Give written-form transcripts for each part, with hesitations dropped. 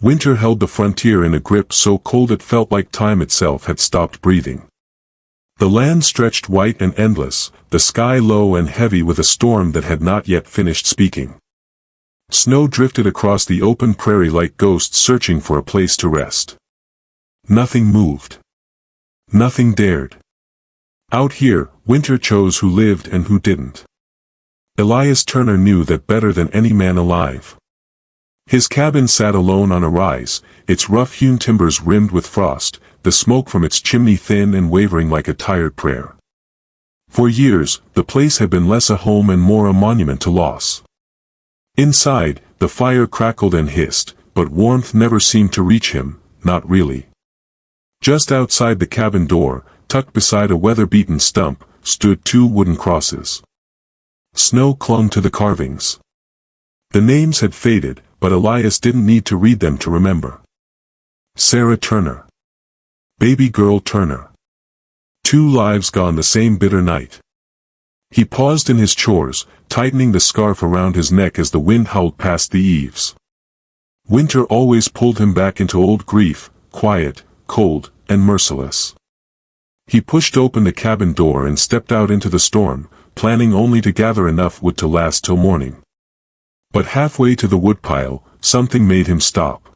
Winter held the frontier in a grip so cold it felt like time itself had stopped breathing. The land stretched white and endless, the sky low and heavy with a storm that had not yet finished speaking. Snow drifted across the open prairie like ghosts searching for a place to rest. Nothing moved. Nothing dared. Out here, winter chose who lived and who didn't. Elias Turner knew that better than any man alive. His cabin sat alone on a rise, its rough-hewn timbers rimmed with frost, the smoke from its chimney thin and wavering like a tired prayer. For years, the place had been less a home and more a monument to loss. Inside, the fire crackled and hissed, but warmth never seemed to reach him, not really. Just outside the cabin door, tucked beside a weather-beaten stump, stood two wooden crosses. Snow clung to the carvings. The names had faded, but Elias didn't need to read them to remember. Sarah Turner. Baby girl Turner. 2 lives gone the same bitter night. He paused in his chores, tightening the scarf around his neck as the wind howled past the eaves. Winter always pulled him back into old grief, quiet, cold, and merciless. He pushed open the cabin door and stepped out into the storm, planning only to gather enough wood to last till morning. But halfway to the woodpile, something made him stop.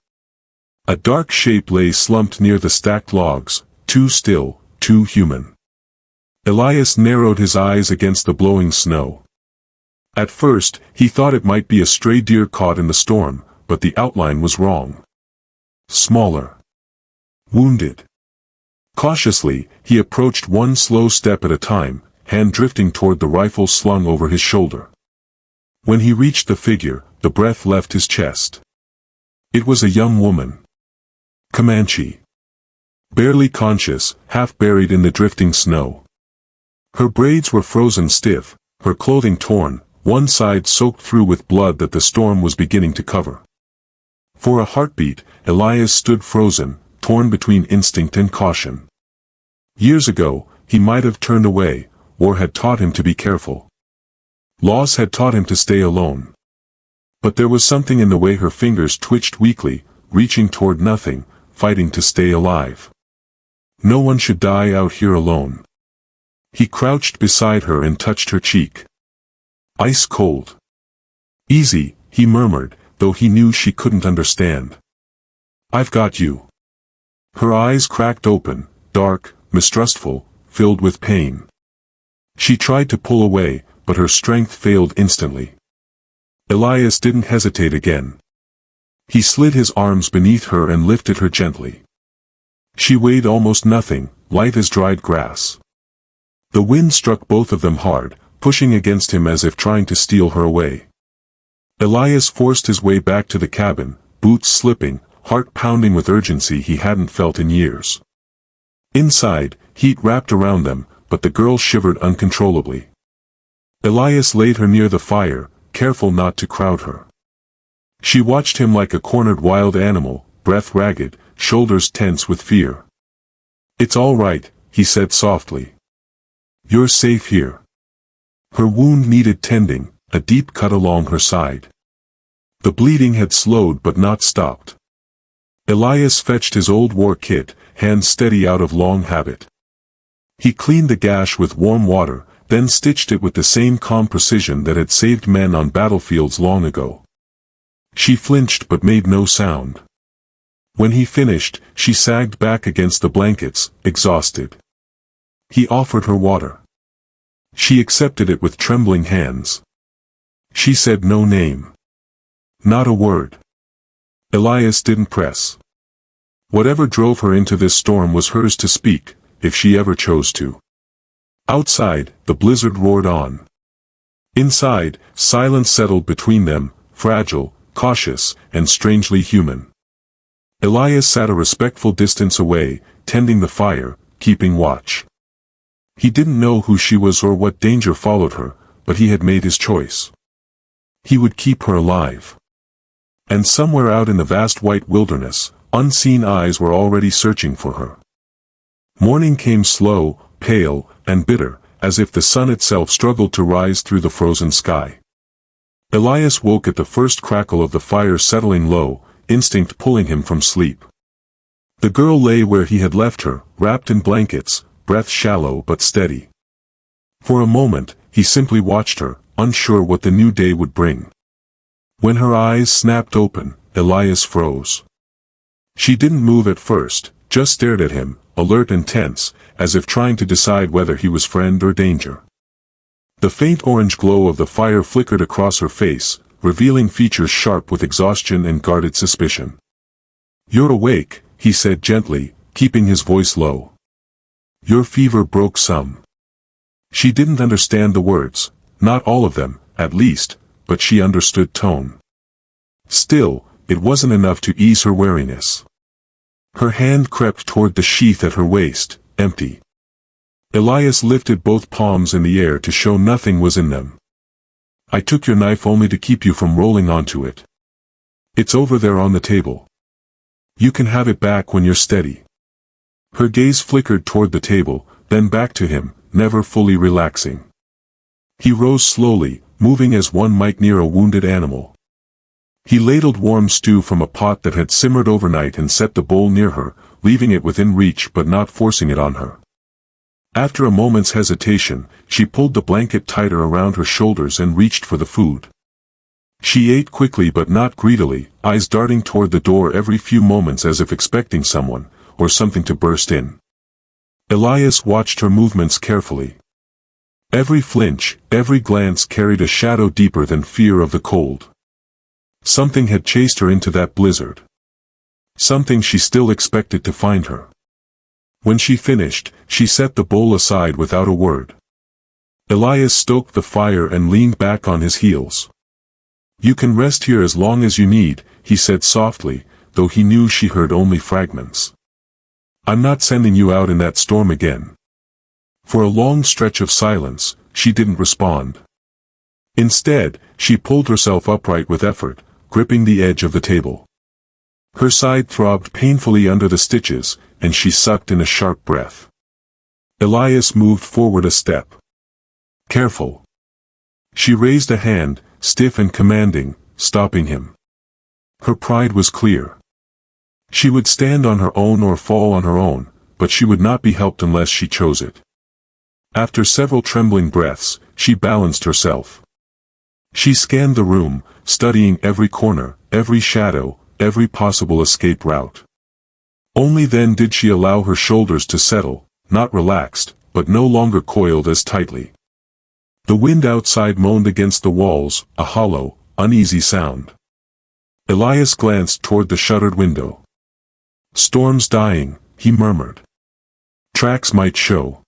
A dark shape lay slumped near the stacked logs, too still, too human. Elias narrowed his eyes against the blowing snow. At first, he thought it might be a stray deer caught in the storm, but the outline was wrong. Smaller. Wounded. Cautiously, he approached one slow step at a time, hand drifting toward the rifle slung over his shoulder. When he reached the figure, the breath left his chest. It was a young woman. Comanche. Barely conscious, half buried in the drifting snow. Her braids were frozen stiff, her clothing torn, one side soaked through with blood that the storm was beginning to cover. For a heartbeat, Elias stood frozen, torn between instinct and caution. Years ago, he might have turned away, or had taught him to be careful. Loss had taught him to stay alone. But there was something in the way her fingers twitched weakly, reaching toward nothing, fighting to stay alive. No one should die out here alone. He crouched beside her and touched her cheek. Ice cold. Easy, he murmured, though he knew she couldn't understand. I've got you. Her eyes cracked open, dark, mistrustful, filled with pain. She tried to pull away, but her strength failed instantly. Elias didn't hesitate again. He slid his arms beneath her and lifted her gently. She weighed almost nothing, light as dried grass. The wind struck both of them hard, pushing against him as if trying to steal her away. Elias forced his way back to the cabin, boots slipping, heart pounding with urgency he hadn't felt in years. Inside, heat wrapped around them, but the girl shivered uncontrollably. Elias laid her near the fire, careful not to crowd her. She watched him like a cornered wild animal, breath ragged, shoulders tense with fear. It's all right, he said softly. You're safe here. Her wound needed tending, a deep cut along her side. The bleeding had slowed but not stopped. Elias fetched his old war kit, hands steady out of long habit. He cleaned the gash with warm water, then stitched it with the same calm precision that had saved men on battlefields long ago. She flinched but made no sound. When he finished, she sagged back against the blankets, exhausted. He offered her water. She accepted it with trembling hands. She said no name. Not a word. Elias didn't press. Whatever drove her into this storm was hers to speak, if she ever chose to. Outside, the blizzard roared on. Inside, silence settled between them, fragile, cautious, and strangely human. Elias sat a respectful distance away, tending the fire, keeping watch. He didn't know who she was or what danger followed her, but he had made his choice. He would keep her alive. And somewhere out in the vast white wilderness, unseen eyes were already searching for her. Morning came slow, pale, and bitter, as if the sun itself struggled to rise through the frozen sky. Elias woke at the first crackle of the fire settling low, instinct pulling him from sleep. The girl lay where he had left her, wrapped in blankets, breath shallow but steady. For a moment, he simply watched her, unsure what the new day would bring. When her eyes snapped open, Elias froze. She didn't move at first, just stared at him, alert and tense, as if trying to decide whether he was friend or danger. The faint orange glow of the fire flickered across her face, revealing features sharp with exhaustion and guarded suspicion. "You're awake," he said gently, keeping his voice low. "Your fever broke some." She didn't understand the words, not all of them, at least, but she understood tone. Still, it wasn't enough to ease her weariness. Her hand crept toward the sheath at her waist, empty. Elias lifted both palms in the air to show nothing was in them. "I took your knife only to keep you from rolling onto it. It's over there on the table. You can have it back when you're steady." Her gaze flickered toward the table, then back to him, never fully relaxing. He rose slowly, moving as one might near a wounded animal. He ladled warm stew from a pot that had simmered overnight and set the bowl near her, leaving it within reach but not forcing it on her. After a moment's hesitation, she pulled the blanket tighter around her shoulders and reached for the food. She ate quickly but not greedily, eyes darting toward the door every few moments as if expecting someone, or something to burst in. Elias watched her movements carefully. Every flinch, every glance carried a shadow deeper than fear of the cold. Something had chased her into that blizzard. Something she still expected to find her. When she finished, she set the bowl aside without a word. Elias stoked the fire and leaned back on his heels. "You can rest here as long as you need," he said softly, though he knew she heard only fragments. "I'm not sending you out in that storm again." For a long stretch of silence, she didn't respond. Instead, she pulled herself upright with effort, gripping the edge of the table. Her side throbbed painfully under the stitches, and she sucked in a sharp breath. Elias moved forward a step. "Careful." She raised a hand, stiff and commanding, stopping him. Her pride was clear. She would stand on her own or fall on her own, but she would not be helped unless she chose it. After several trembling breaths, she balanced herself. She scanned the room, studying every corner, every shadow, every possible escape route. Only then did she allow her shoulders to settle, not relaxed, but no longer coiled as tightly. The wind outside moaned against the walls, a hollow, uneasy sound. Elias glanced toward the shuttered window. "Storm's dying," he murmured. "Tracks might show."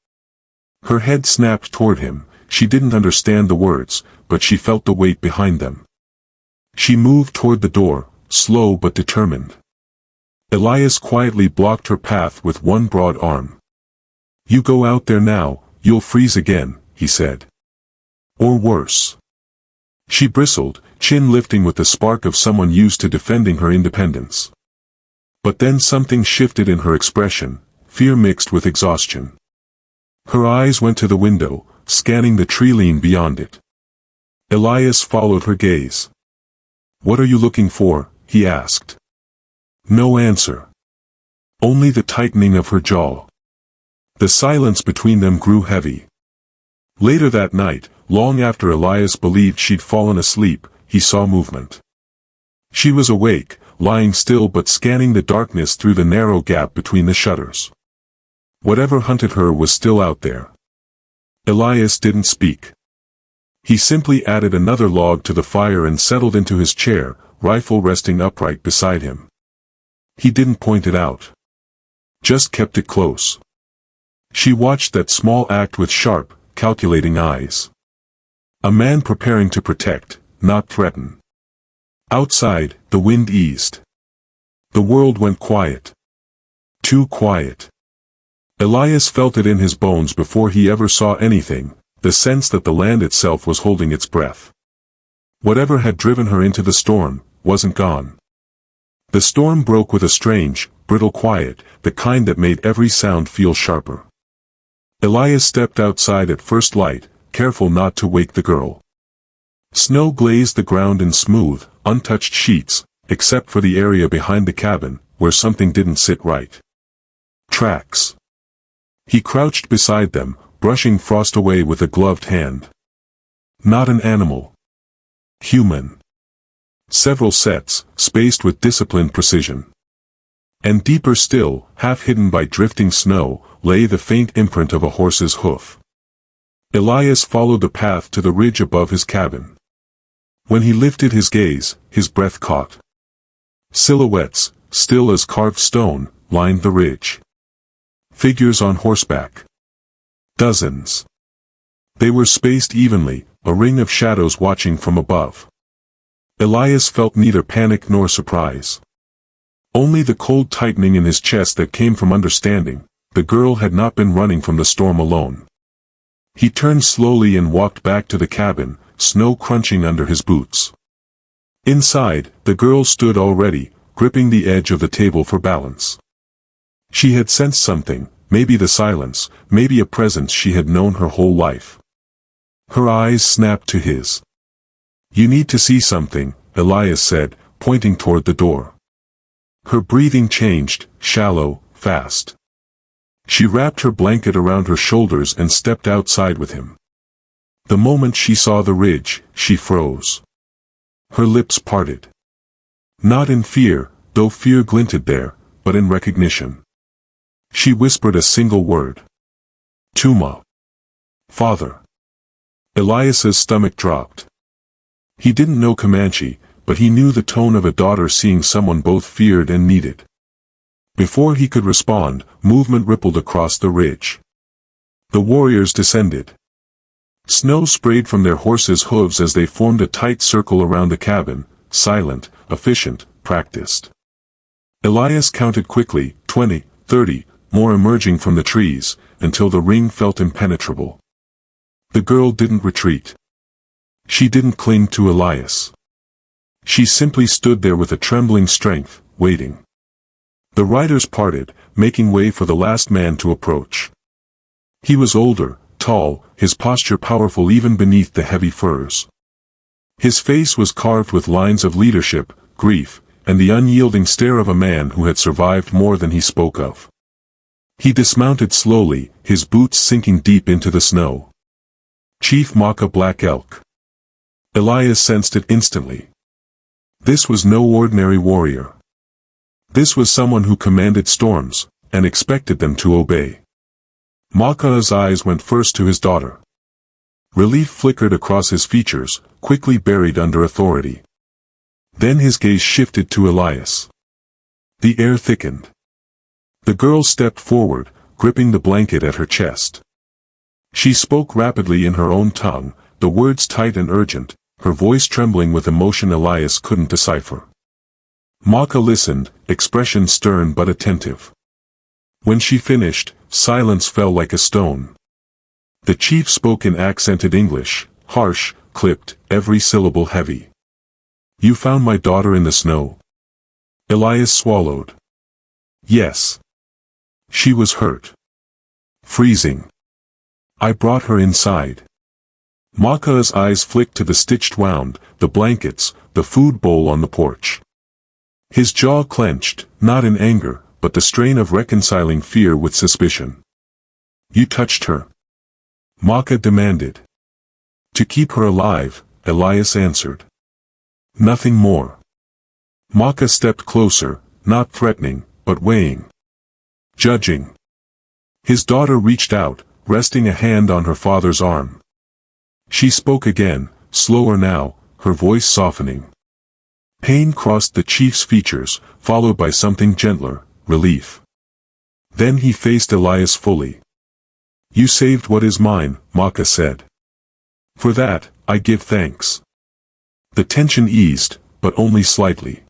Her head snapped toward him. She didn't understand the words, but she felt the weight behind them. She moved toward the door, slow but determined. Elias quietly blocked her path with one broad arm. "You go out there now, you'll freeze again," he said. "Or worse." She bristled, chin lifting with the spark of someone used to defending her independence. But then something shifted in her expression, fear mixed with exhaustion. Her eyes went to the window, scanning the tree line beyond it. Elias followed her gaze. "What are you looking for?" he asked. No answer. Only the tightening of her jaw. The silence between them grew heavy. Later that night, long after Elias believed she'd fallen asleep, he saw movement. She was awake, lying still but scanning the darkness through the narrow gap between the shutters. Whatever hunted her was still out there. Elias didn't speak. He simply added another log to the fire and settled into his chair, rifle resting upright beside him. He didn't point it out. Just kept it close. She watched that small act with sharp, calculating eyes. A man preparing to protect, not threaten. Outside, the wind eased. The world went quiet. Too quiet. Elias felt it in his bones before he ever saw anything, the sense that the land itself was holding its breath. Whatever had driven her into the storm, wasn't gone. The storm broke with a strange, brittle quiet, the kind that made every sound feel sharper. Elias stepped outside at first light, careful not to wake the girl. Snow glazed the ground in smooth, untouched sheets, except for the area behind the cabin, where something didn't sit right. Tracks. He crouched beside them, brushing frost away with a gloved hand. Not an animal. Human. Several sets, spaced with disciplined precision. And deeper still, half hidden by drifting snow, lay the faint imprint of a horse's hoof. Elias followed the path to the ridge above his cabin. When he lifted his gaze, his breath caught. Silhouettes, still as carved stone, lined the ridge. Figures on horseback. Dozens. They were spaced evenly, a ring of shadows watching from above. Elias felt neither panic nor surprise. Only the cold tightening in his chest that came from understanding. The girl had not been running from the storm alone. He turned slowly and walked back to the cabin, snow crunching under his boots. Inside, the girl stood already, gripping the edge of the table for balance. She had sensed something, maybe the silence, maybe a presence she had known her whole life. Her eyes snapped to his. "You need to see something," Elias said, pointing toward the door. Her breathing changed, shallow, fast. She wrapped her blanket around her shoulders and stepped outside with him. The moment she saw the ridge, she froze. Her lips parted. Not in fear, though fear glinted there, but in recognition. She whispered a single word. "Tuma." "Father." Elias's stomach dropped. He didn't know Comanche, but he knew the tone of a daughter seeing someone both feared and needed. Before he could respond, movement rippled across the ridge. The warriors descended. Snow sprayed from their horses' hooves as they formed a tight circle around the cabin, silent, efficient, practiced. Elias counted quickly, 20, 30, more emerging from the trees, until the ring felt impenetrable. The girl didn't retreat. She didn't cling to Elias. She simply stood there with a trembling strength, waiting. The riders parted, making way for the last man to approach. He was older, tall, his posture powerful even beneath the heavy furs. His face was carved with lines of leadership, grief, and the unyielding stare of a man who had survived more than he spoke of. He dismounted slowly, his boots sinking deep into the snow. Chief Maka Black Elk. Elias sensed it instantly. This was no ordinary warrior. This was someone who commanded storms, and expected them to obey. Maka's eyes went first to his daughter. Relief flickered across his features, quickly buried under authority. Then his gaze shifted to Elias. The air thickened. The girl stepped forward, gripping the blanket at her chest. She spoke rapidly in her own tongue, the words tight and urgent, her voice trembling with emotion Elias couldn't decipher. Maka listened, expression stern but attentive. When she finished, silence fell like a stone. The chief spoke in accented English, harsh, clipped, every syllable heavy. "You found my daughter in the snow?" Elias swallowed. "Yes. She was hurt. Freezing. I brought her inside." Maka's eyes flicked to the stitched wound, the blankets, the food bowl on the porch. His jaw clenched, not in anger, but the strain of reconciling fear with suspicion. "You touched her?" Maka demanded. "To keep her alive," Elias answered. "Nothing more." Maka stepped closer, not threatening, but weighing. Judging. His daughter reached out, resting a hand on her father's arm. She spoke again, slower now, her voice softening. Pain crossed the chief's features, followed by something gentler, relief. Then he faced Elias fully. "You saved what is mine," Maka said. "For that, I give thanks." The tension eased, but only slightly.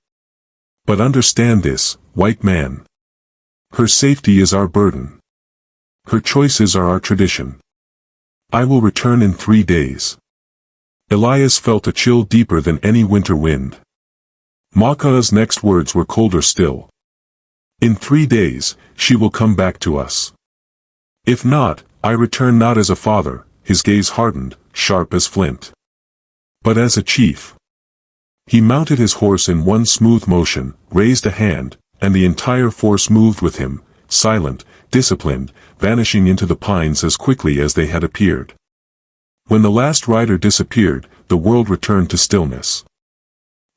"But understand this, white man. Her safety is our burden. Her choices are our tradition. I will return in 3 days." Elias felt a chill deeper than any winter wind. Maka's next words were colder still. "In 3 days, she will come back to us. If not, I return not as a father," his gaze hardened, sharp as flint. "But as a chief." He mounted his horse in one smooth motion, raised a hand, and the entire force moved with him, silent, disciplined, vanishing into the pines as quickly as they had appeared. When the last rider disappeared, the world returned to stillness.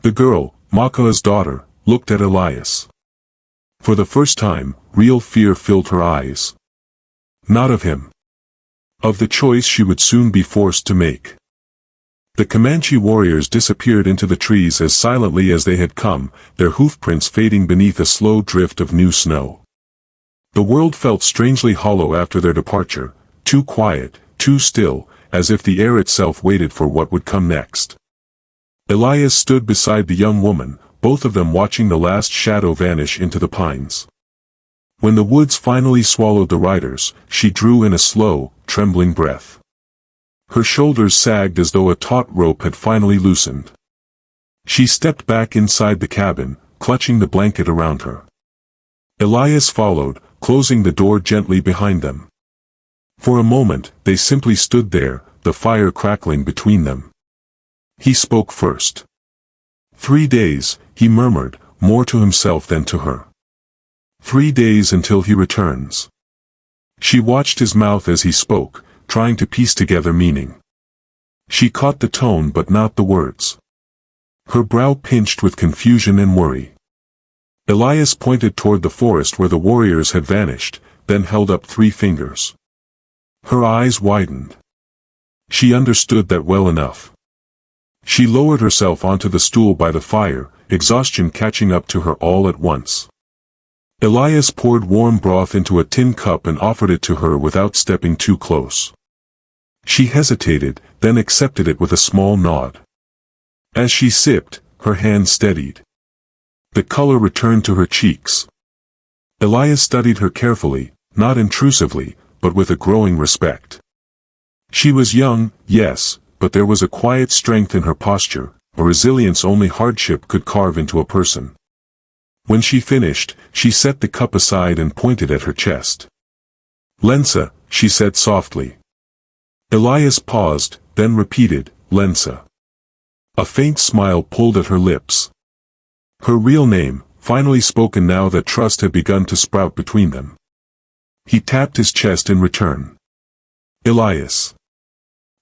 The girl, Maka's daughter, looked at Elias. For the first time, real fear filled her eyes. Not of him. Of the choice she would soon be forced to make. The Comanche warriors disappeared into the trees as silently as they had come, their hoofprints fading beneath a slow drift of new snow. The world felt strangely hollow after their departure, too quiet, too still, as if the air itself waited for what would come next. Elias stood beside the young woman, both of them watching the last shadow vanish into the pines. When the woods finally swallowed the riders, she drew in a slow, trembling breath. Her shoulders sagged as though a taut rope had finally loosened. She stepped back inside the cabin, clutching the blanket around her. Elias followed, closing the door gently behind them. For a moment, they simply stood there, the fire crackling between them. He spoke first. 3 days, he murmured, more to himself than to her. 3 days until he returns. She watched his mouth as he spoke, trying to piece together meaning. She caught the tone but not the words. Her brow pinched with confusion and worry. Elias pointed toward the forest where the warriors had vanished, then held up 3 fingers. Her eyes widened. She understood that well enough. She lowered herself onto the stool by the fire, exhaustion catching up to her all at once. Elias poured warm broth into a tin cup and offered it to her without stepping too close. She hesitated, then accepted it with a small nod. As she sipped, her hand steadied. The color returned to her cheeks. Elias studied her carefully, not intrusively, but with a growing respect. She was young, yes, but there was a quiet strength in her posture, a resilience only hardship could carve into a person. When she finished, she set the cup aside and pointed at her chest. "Lensa," she said softly. Elias paused, then repeated, "Lensa." A faint smile pulled at her lips. Her real name, finally spoken now that trust had begun to sprout between them. He tapped his chest in return. "Elias."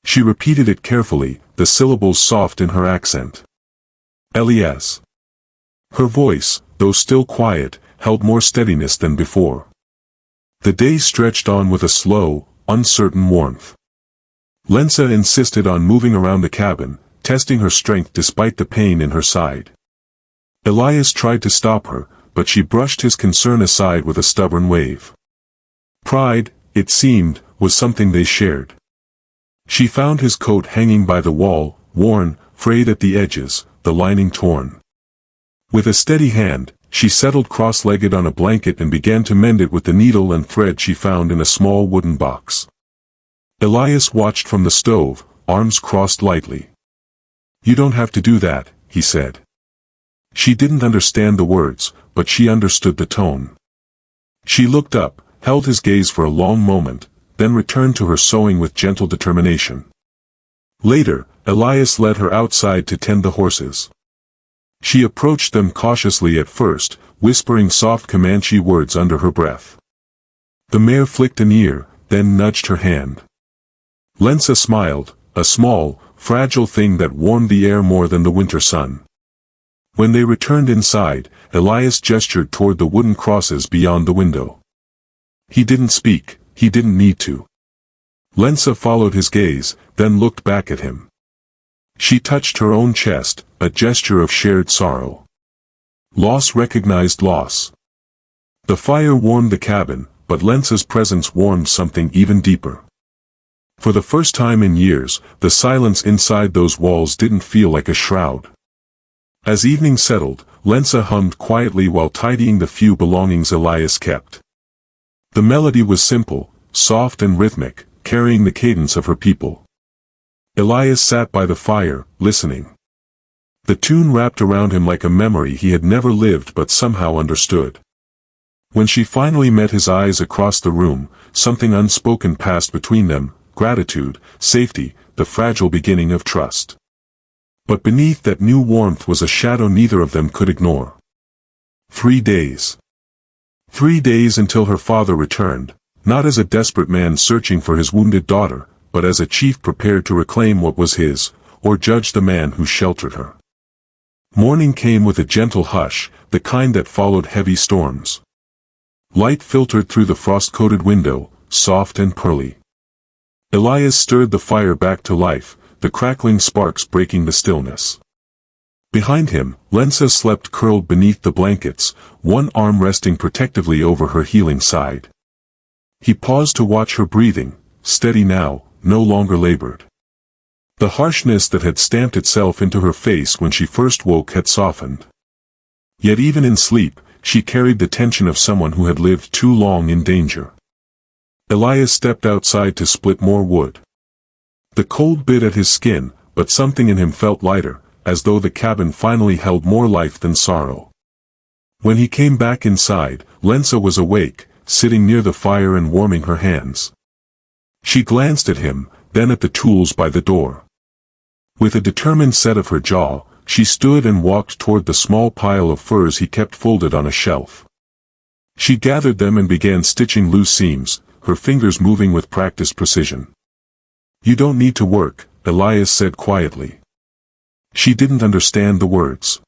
She repeated it carefully, the syllables soft in her accent. "Elias." Her voice, though still quiet, held more steadiness than before. The day stretched on with a slow, uncertain warmth. Lensa insisted on moving around the cabin, testing her strength despite the pain in her side. Elias tried to stop her, but she brushed his concern aside with a stubborn wave. Pride, it seemed, was something they shared. She found his coat hanging by the wall, worn, frayed at the edges, the lining torn. With a steady hand, she settled cross-legged on a blanket and began to mend it with the needle and thread she found in a small wooden box. Elias watched from the stove, arms crossed lightly. "You don't have to do that," he said. She didn't understand the words, but she understood the tone. She looked up, held his gaze for a long moment, then returned to her sewing with gentle determination. Later, Elias led her outside to tend the horses. She approached them cautiously at first, whispering soft Comanche words under her breath. The mare flicked an ear, then nudged her hand. Lensa smiled, a small, fragile thing that warmed the air more than the winter sun. When they returned inside, Elias gestured toward the wooden crosses beyond the window. He didn't speak, he didn't need to. Lensa followed his gaze, then looked back at him. She touched her own chest, a gesture of shared sorrow. Loss recognized loss. The fire warmed the cabin, but Lensa's presence warmed something even deeper. For the first time in years, the silence inside those walls didn't feel like a shroud. As evening settled, Lensa hummed quietly while tidying the few belongings Elias kept. The melody was simple, soft and rhythmic, carrying the cadence of her people. Elias sat by the fire, listening. The tune wrapped around him like a memory he had never lived but somehow understood. When she finally met his eyes across the room, something unspoken passed between them, gratitude, safety, the fragile beginning of trust. But beneath that new warmth was a shadow neither of them could ignore. 3 days. 3 days until her father returned, not as a desperate man searching for his wounded daughter, but as a chief prepared to reclaim what was his, or judge the man who sheltered her. Morning came with a gentle hush, the kind that followed heavy storms. Light filtered through the frost-coated window, soft and pearly. Elias stirred the fire back to life, the crackling sparks breaking the stillness. Behind him, Lensa slept curled beneath the blankets, one arm resting protectively over her healing side. He paused to watch her breathing, steady now, no longer labored. The harshness that had stamped itself into her face when she first woke had softened. Yet even in sleep, she carried the tension of someone who had lived too long in danger. Elias stepped outside to split more wood. The cold bit at his skin, but something in him felt lighter, as though the cabin finally held more life than sorrow. When he came back inside, Lensa was awake, sitting near the fire and warming her hands. She glanced at him, then at the tools by the door. With a determined set of her jaw, she stood and walked toward the small pile of furs he kept folded on a shelf. She gathered them and began stitching loose seams, her fingers moving with practiced precision. "You don't need to work," Elias said quietly. She didn't understand the words.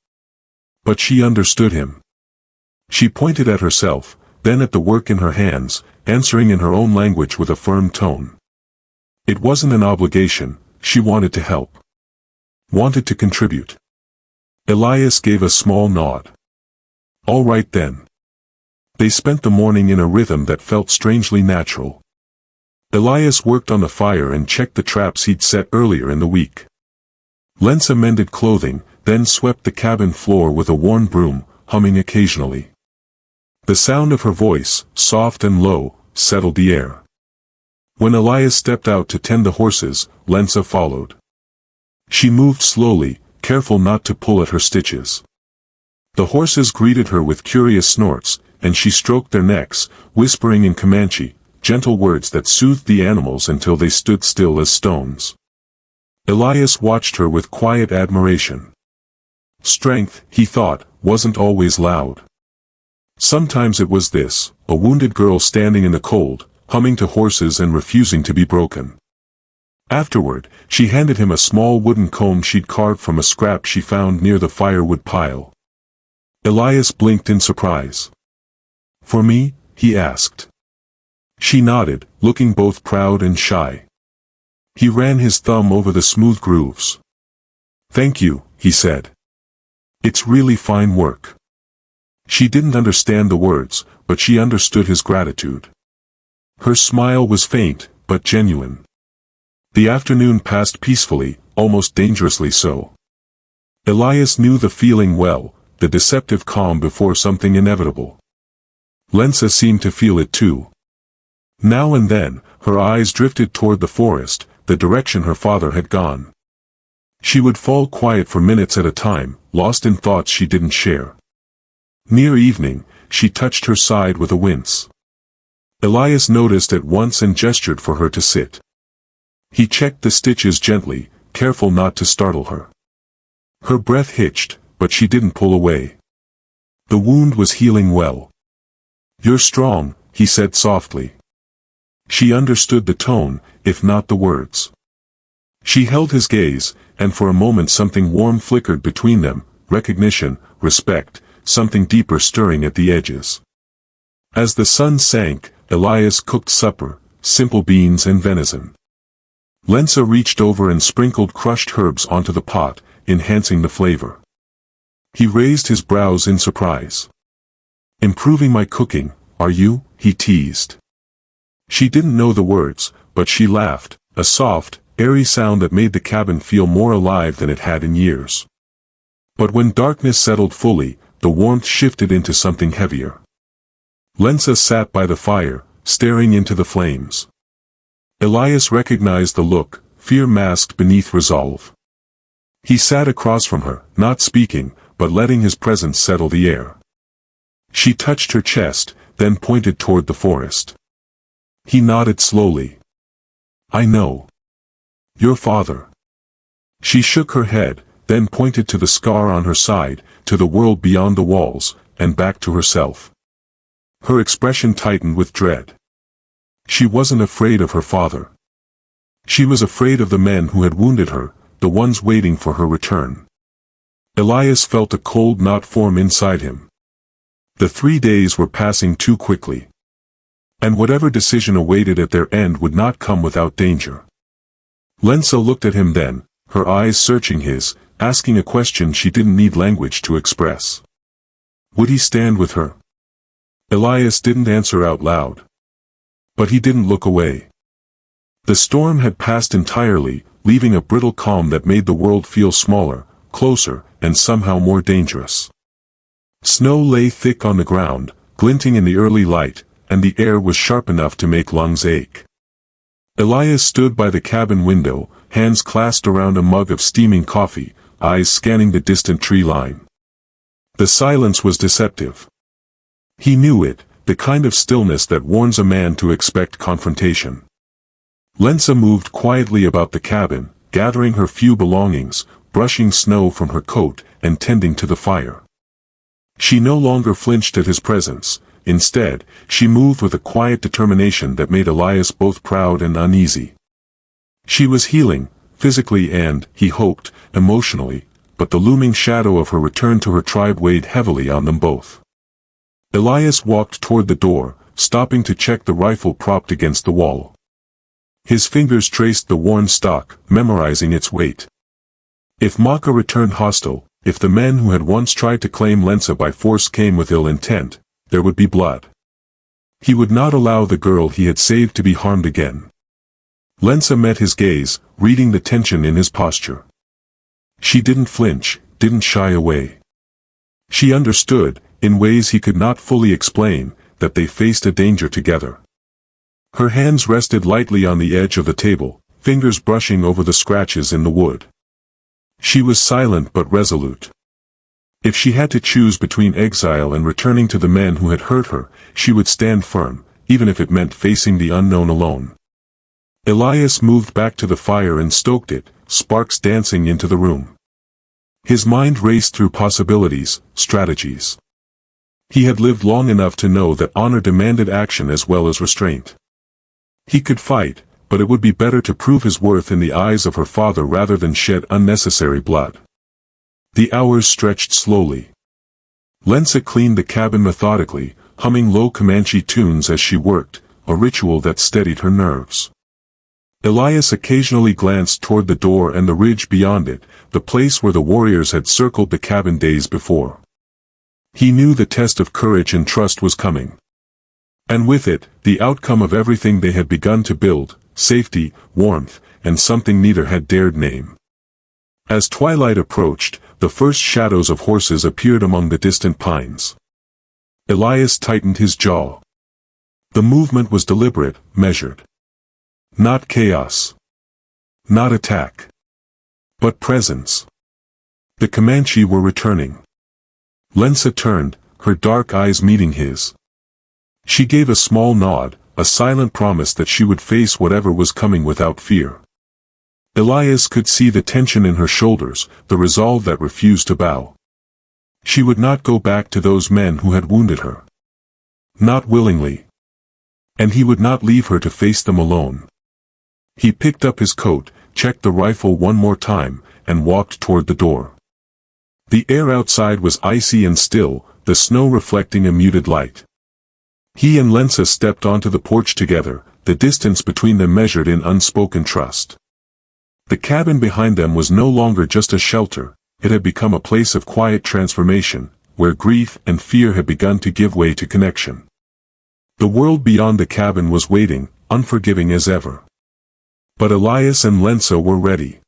But she understood him. She pointed at herself, then at the work in her hands, answering in her own language with a firm tone. It wasn't an obligation, she wanted to help. Wanted to contribute. Elias gave a small nod. All right then. They spent the morning in a rhythm that felt strangely natural. Elias worked on the fire and checked the traps he'd set earlier in the week. Lensa mended clothing, then swept the cabin floor with a worn broom, humming occasionally. The sound of her voice, soft and low, settled the air. When Elias stepped out to tend the horses, Lensa followed. She moved slowly, careful not to pull at her stitches. The horses greeted her with curious snorts, and she stroked their necks, whispering in Comanche, gentle words that soothed the animals until they stood still as stones. Elias watched her with quiet admiration. Strength, he thought, wasn't always loud. Sometimes it was this, a wounded girl standing in the cold, humming to horses and refusing to be broken. Afterward, she handed him a small wooden comb she'd carved from a scrap she found near the firewood pile. Elias blinked in surprise. "For me?" he asked. She nodded, looking both proud and shy. He ran his thumb over the smooth grooves. "Thank you," he said. "It's really fine work." She didn't understand the words, but she understood his gratitude. Her smile was faint, but genuine. The afternoon passed peacefully, almost dangerously so. Elias knew the feeling well, the deceptive calm before something inevitable. Lensa seemed to feel it too. Now and then, her eyes drifted toward the forest, the direction her father had gone. She would fall quiet for minutes at a time, lost in thoughts she didn't share. Near evening, she touched her side with a wince. Elias noticed at once and gestured for her to sit. He checked the stitches gently, careful not to startle her. Her breath hitched, but she didn't pull away. The wound was healing well. "You're strong," he said softly. She understood the tone, if not the words. She held his gaze, and for a moment something warm flickered between them, recognition, respect, something deeper stirring at the edges. As the sun sank, Elias cooked supper, simple beans and venison. Lensa reached over and sprinkled crushed herbs onto the pot, enhancing the flavor. He raised his brows in surprise. "Improving my cooking, are you?" he teased. She didn't know the words, but she laughed, a soft, airy sound that made the cabin feel more alive than it had in years. But when darkness settled fully, the warmth shifted into something heavier. Lensa sat by the fire, staring into the flames. Elias recognized the look, fear masked beneath resolve. He sat across from her, not speaking, but letting his presence settle the air. She touched her chest, then pointed toward the forest. He nodded slowly. "I know. Your father." She shook her head, then pointed to the scar on her side, to the world beyond the walls, and back to herself. Her expression tightened with dread. She wasn't afraid of her father. She was afraid of the men who had wounded her, the ones waiting for her return. Elias felt a cold knot form inside him. The 3 days were passing too quickly. And whatever decision awaited at their end would not come without danger. Lensa looked at him then, her eyes searching his, asking a question she didn't need language to express. Would he stand with her? Elias didn't answer out loud. But he didn't look away. The storm had passed entirely, leaving a brittle calm that made the world feel smaller, closer, and somehow more dangerous. Snow lay thick on the ground, glinting in the early light, and the air was sharp enough to make lungs ache. Elias stood by the cabin window, hands clasped around a mug of steaming coffee, eyes scanning the distant tree line. The silence was deceptive. He knew it, the kind of stillness that warns a man to expect confrontation. Lensa moved quietly about the cabin, gathering her few belongings, brushing snow from her coat, and tending to the fire. She no longer flinched at his presence. Instead, she moved with a quiet determination that made Elias both proud and uneasy. She was healing, physically and, he hoped, emotionally, but the looming shadow of her return to her tribe weighed heavily on them both. Elias walked toward the door, stopping to check the rifle propped against the wall. His fingers traced the worn stock, memorizing its weight. If Maka returned hostile, if the men who had once tried to claim Lensa by force came with ill intent, there would be blood. He would not allow the girl he had saved to be harmed again. Lensa met his gaze, reading the tension in his posture. She didn't flinch, didn't shy away. She understood, in ways he could not fully explain, that they faced a danger together. Her hands rested lightly on the edge of the table, fingers brushing over the scratches in the wood. She was silent but resolute. If she had to choose between exile and returning to the men who had hurt her, she would stand firm, even if it meant facing the unknown alone. Elias moved back to the fire and stoked it, sparks dancing into the room. His mind raced through possibilities, strategies. He had lived long enough to know that honor demanded action as well as restraint. He could fight, but it would be better to prove his worth in the eyes of her father rather than shed unnecessary blood. The hours stretched slowly. Lensa cleaned the cabin methodically, humming low Comanche tunes as she worked, a ritual that steadied her nerves. Elias occasionally glanced toward the door and the ridge beyond it, the place where the warriors had circled the cabin days before. He knew the test of courage and trust was coming. And with it, the outcome of everything they had begun to build, safety, warmth, and something neither had dared name. As twilight approached, the first shadows of horses appeared among the distant pines. Elias tightened his jaw. The movement was deliberate, measured. Not chaos. Not attack. But presence. The Comanche were returning. Lensa turned, her dark eyes meeting his. She gave a small nod, a silent promise that she would face whatever was coming without fear. Elias could see the tension in her shoulders, the resolve that refused to bow. She would not go back to those men who had wounded her. Not willingly. And he would not leave her to face them alone. He picked up his coat, checked the rifle one more time, and walked toward the door. The air outside was icy and still, the snow reflecting a muted light. He and Lensa stepped onto the porch together, the distance between them measured in unspoken trust. The cabin behind them was no longer just a shelter, it had become a place of quiet transformation, where grief and fear had begun to give way to connection. The world beyond the cabin was waiting, unforgiving as ever. But Elias and Lensa were ready.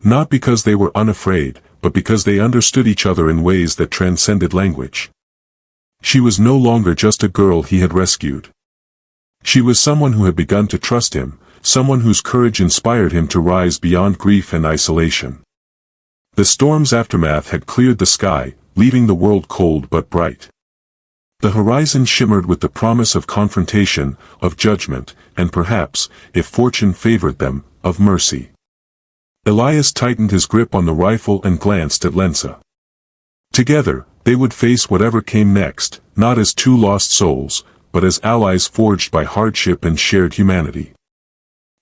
Not because they were unafraid, but because they understood each other in ways that transcended language. She was no longer just a girl he had rescued. She was someone who had begun to trust him, someone whose courage inspired him to rise beyond grief and isolation. The storm's aftermath had cleared the sky, leaving the world cold but bright. The horizon shimmered with the promise of confrontation, of judgment, and perhaps, if fortune favored them, of mercy. Elias tightened his grip on the rifle and glanced at Lensa. Together, they would face whatever came next, not as two lost souls, but as allies forged by hardship and shared humanity.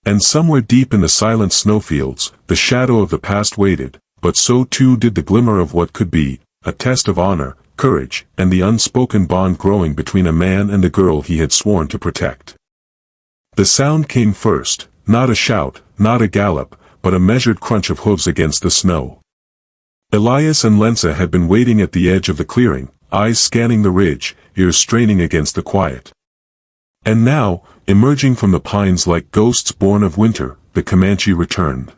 And somewhere deep in the silent snowfields, the shadow of the past waited, but so too did the glimmer of what could be, a test of honor, courage, and the unspoken bond growing between a man and the girl he had sworn to protect. The sound came first, not a shout, not a gallop, but a measured crunch of hooves against the snow. Elias and Lensa had been waiting at the edge of the clearing, eyes scanning the ridge, ears straining against the quiet. And now, emerging from the pines like ghosts born of winter, the Comanche returned.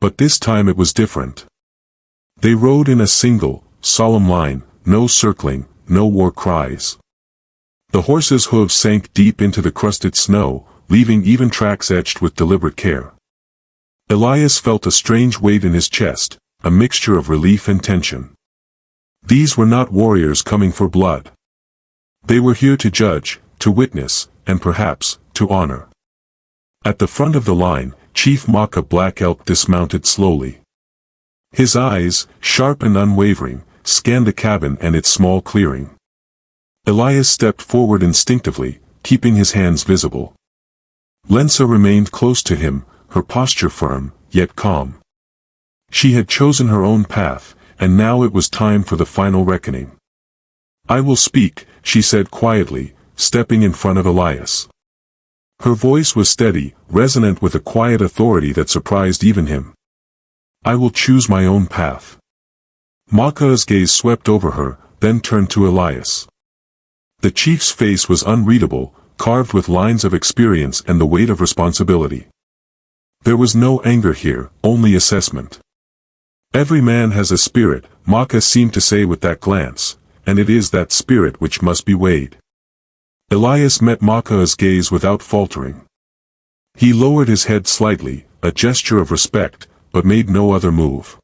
But this time it was different. They rode in a single, solemn line, no circling, no war cries. The horses' hooves sank deep into the crusted snow, leaving even tracks etched with deliberate care. Elias felt a strange weight in his chest, a mixture of relief and tension. These were not warriors coming for blood. They were here to judge, to witness, and perhaps, to honor. At the front of the line, Chief Maka Black Elk dismounted slowly. His eyes, sharp and unwavering, scanned the cabin and its small clearing. Elias stepped forward instinctively, keeping his hands visible. Lensa remained close to him, her posture firm, yet calm. She had chosen her own path, and now it was time for the final reckoning. "I will speak," she said quietly, stepping in front of Elias. Her voice was steady, resonant with a quiet authority that surprised even him. "I will choose my own path." Maka's gaze swept over her, then turned to Elias. The chief's face was unreadable, carved with lines of experience and the weight of responsibility. There was no anger here, only assessment. "Every man has a spirit," Maka seemed to say with that glance, "and it is that spirit which must be weighed." Elias met Maka's gaze without faltering. He lowered his head slightly, a gesture of respect, but made no other move.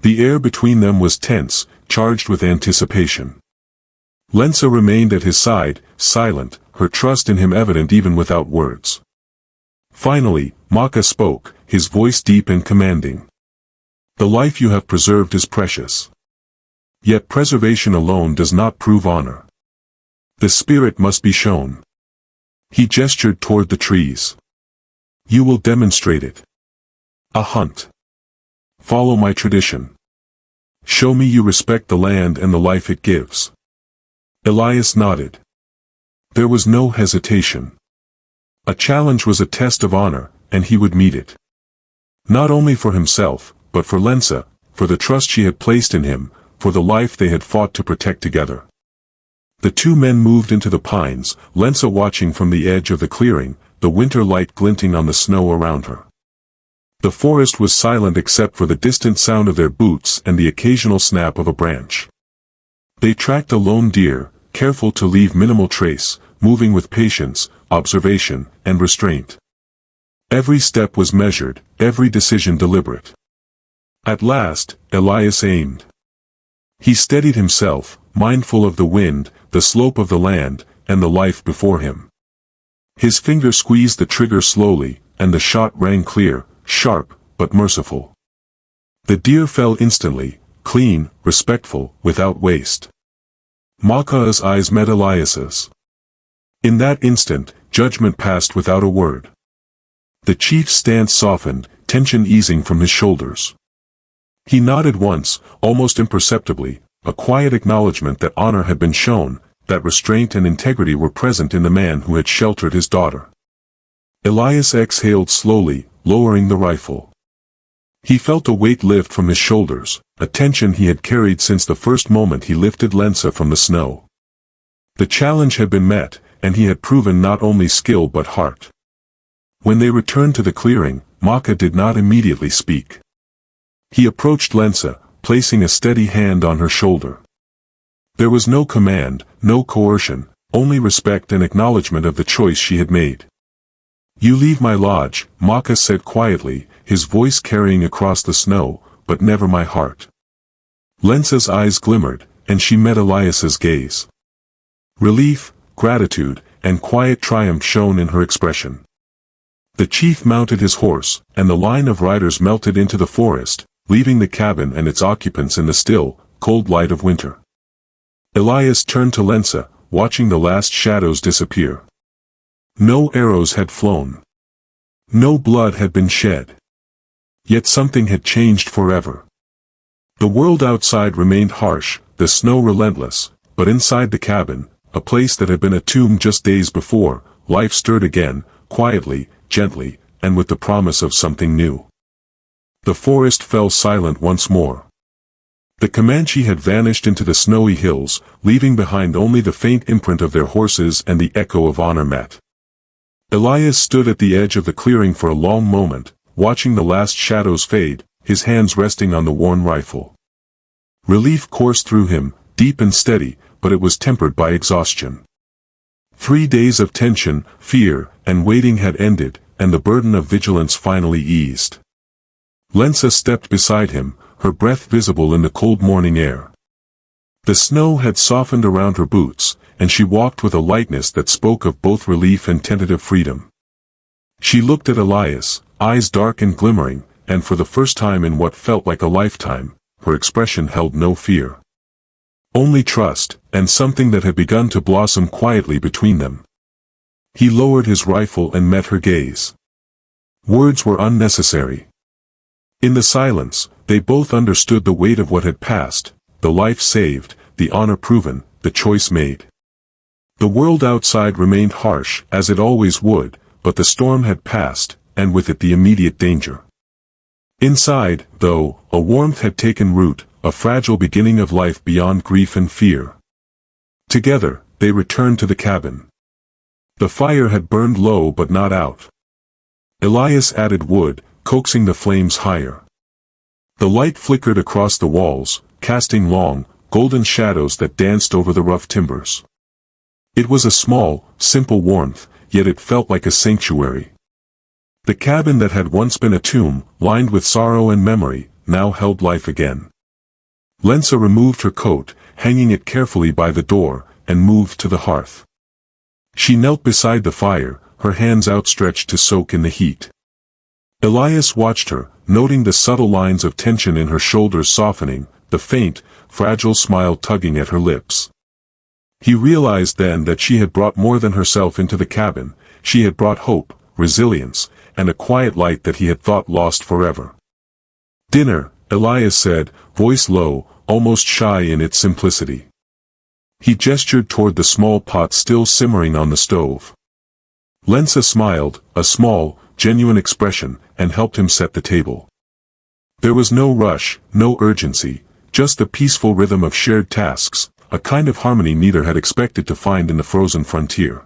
The air between them was tense, charged with anticipation. Lensa remained at his side, silent, her trust in him evident even without words. Finally, Maka spoke, his voice deep and commanding. "The life you have preserved is precious. Yet preservation alone does not prove honor. The spirit must be shown." He gestured toward the trees. "You will demonstrate it. A hunt. Follow my tradition. Show me you respect the land and the life it gives." Elias nodded. There was no hesitation. A challenge was a test of honor, and he would meet it. Not only for himself, but for Lensa, for the trust she had placed in him, for the life they had fought to protect together. The two men moved into the pines, Lensa watching from the edge of the clearing, the winter light glinting on the snow around her. The forest was silent except for the distant sound of their boots and the occasional snap of a branch. They tracked a lone deer, careful to leave minimal trace, moving with patience, observation, and restraint. Every step was measured, every decision deliberate. At last, Elias aimed. He steadied himself, mindful of the wind, the slope of the land, and the life before him. His finger squeezed the trigger slowly, and the shot rang clear, sharp, but merciful. The deer fell instantly, clean, respectful, without waste. Maka's eyes met Elias's. In that instant, judgment passed without a word. The chief's stance softened, tension easing from his shoulders. He nodded once, almost imperceptibly, a quiet acknowledgement that honor had been shown, that restraint and integrity were present in the man who had sheltered his daughter. Elias exhaled slowly, lowering the rifle. He felt a weight lift from his shoulders, a tension he had carried since the first moment he lifted Lensa from the snow. The challenge had been met, and he had proven not only skill but heart. When they returned to the clearing, Maka did not immediately speak. He approached Lensa, placing a steady hand on her shoulder. There was no command, no coercion, only respect and acknowledgement of the choice she had made. "You leave my lodge," Maka said quietly, his voice carrying across the snow, "but never my heart." Lensa's eyes glimmered, and she met Elias's gaze. Relief, gratitude, and quiet triumph shone in her expression. The chief mounted his horse, and the line of riders melted into the forest, leaving the cabin and its occupants in the still, cold light of winter. Elias turned to Lensa, watching the last shadows disappear. No arrows had flown. No blood had been shed. Yet something had changed forever. The world outside remained harsh, the snow relentless, but inside the cabin, a place that had been a tomb just days before, life stirred again, quietly, gently, and with the promise of something new. The forest fell silent once more. The Comanche had vanished into the snowy hills, leaving behind only the faint imprint of their horses and the echo of honor met. Elias stood at the edge of the clearing for a long moment, watching the last shadows fade, his hands resting on the worn rifle. Relief coursed through him, deep and steady, but it was tempered by exhaustion. 3 days of tension, fear, and waiting had ended, and the burden of vigilance finally eased. Lensa stepped beside him, her breath visible in the cold morning air. The snow had softened around her boots, and she walked with a lightness that spoke of both relief and tentative freedom. She looked at Elias, eyes dark and glimmering, and for the first time in what felt like a lifetime, her expression held no fear. Only trust, and something that had begun to blossom quietly between them. He lowered his rifle and met her gaze. Words were unnecessary. In the silence, they both understood the weight of what had passed, the life saved, the honor proven, the choice made. The world outside remained harsh, as it always would, but the storm had passed, and with it the immediate danger. Inside, though, a warmth had taken root, a fragile beginning of life beyond grief and fear. Together, they returned to the cabin. The fire had burned low but not out. Elias added wood, coaxing the flames higher. The light flickered across the walls, casting long, golden shadows that danced over the rough timbers. It was a small, simple warmth, yet it felt like a sanctuary. The cabin that had once been a tomb, lined with sorrow and memory, now held life again. Lensa removed her coat, hanging it carefully by the door, and moved to the hearth. She knelt beside the fire, her hands outstretched to soak in the heat. Elias watched her, noting the subtle lines of tension in her shoulders softening, the faint, fragile smile tugging at her lips. He realized then that she had brought more than herself into the cabin. She had brought hope, resilience, and a quiet light that he had thought lost forever. "Dinner," Elias said, voice low, almost shy in its simplicity. He gestured toward the small pot still simmering on the stove. Lensa smiled, a small, genuine expression, and helped him set the table. There was no rush, no urgency, just the peaceful rhythm of shared tasks, a kind of harmony neither had expected to find in the frozen frontier.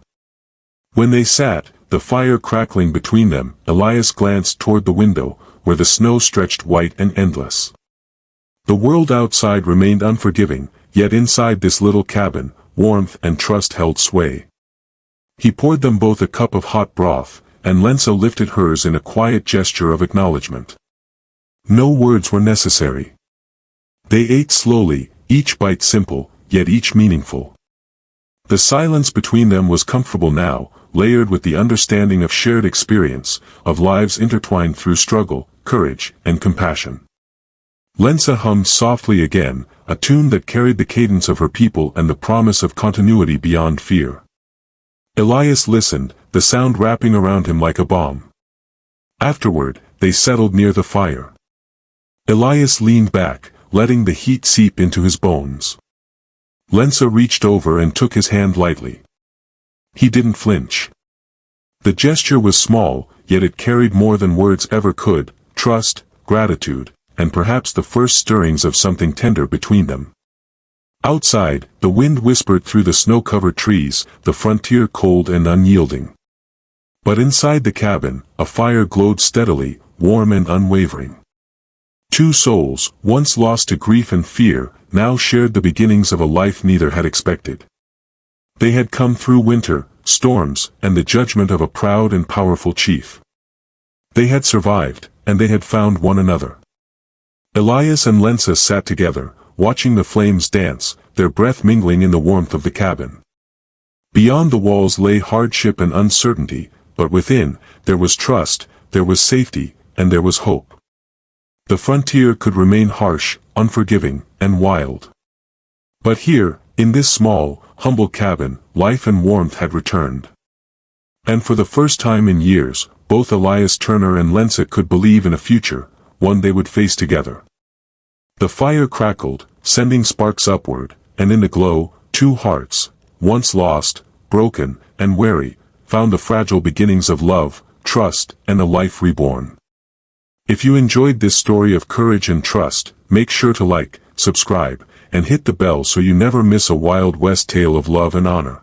When they sat, the fire crackling between them, Elias glanced toward the window, where the snow stretched white and endless. The world outside remained unforgiving, yet inside this little cabin, warmth and trust held sway. He poured them both a cup of hot broth, and Lensa lifted hers in a quiet gesture of acknowledgement. No words were necessary. They ate slowly, each bite simple, yet each meaningful. The silence between them was comfortable now, layered with the understanding of shared experience, of lives intertwined through struggle, courage, and compassion. Lensa hummed softly again, a tune that carried the cadence of her people and the promise of continuity beyond fear. Elias listened, the sound wrapping around him like a balm. Afterward, they settled near the fire. Elias leaned back, letting the heat seep into his bones. Lensa reached over and took his hand lightly. He didn't flinch. The gesture was small, yet it carried more than words ever could, trust, gratitude, and perhaps the first stirrings of something tender between them. Outside, the wind whispered through the snow-covered trees, the frontier cold and unyielding. But inside the cabin, a fire glowed steadily, warm and unwavering. Two souls, once lost to grief and fear, now shared the beginnings of a life neither had expected. They had come through winter, storms, and the judgment of a proud and powerful chief. They had survived, and they had found one another. Elias and Lensa sat together, watching the flames dance, their breath mingling in the warmth of the cabin. Beyond the walls lay hardship and uncertainty, but within, there was trust, there was safety, and there was hope. The frontier could remain harsh, unforgiving, and wild. But here, in this small, humble cabin, life and warmth had returned. And for the first time in years, both Elias Turner and Lensa could believe in a future, one they would face together. The fire crackled, sending sparks upward, and in the glow, two hearts, once lost, broken, and weary, found the fragile beginnings of love, trust, and a life reborn. If you enjoyed this story of courage and trust, make sure to like, subscribe, and hit the bell so you never miss a Wild West tale of love and honor.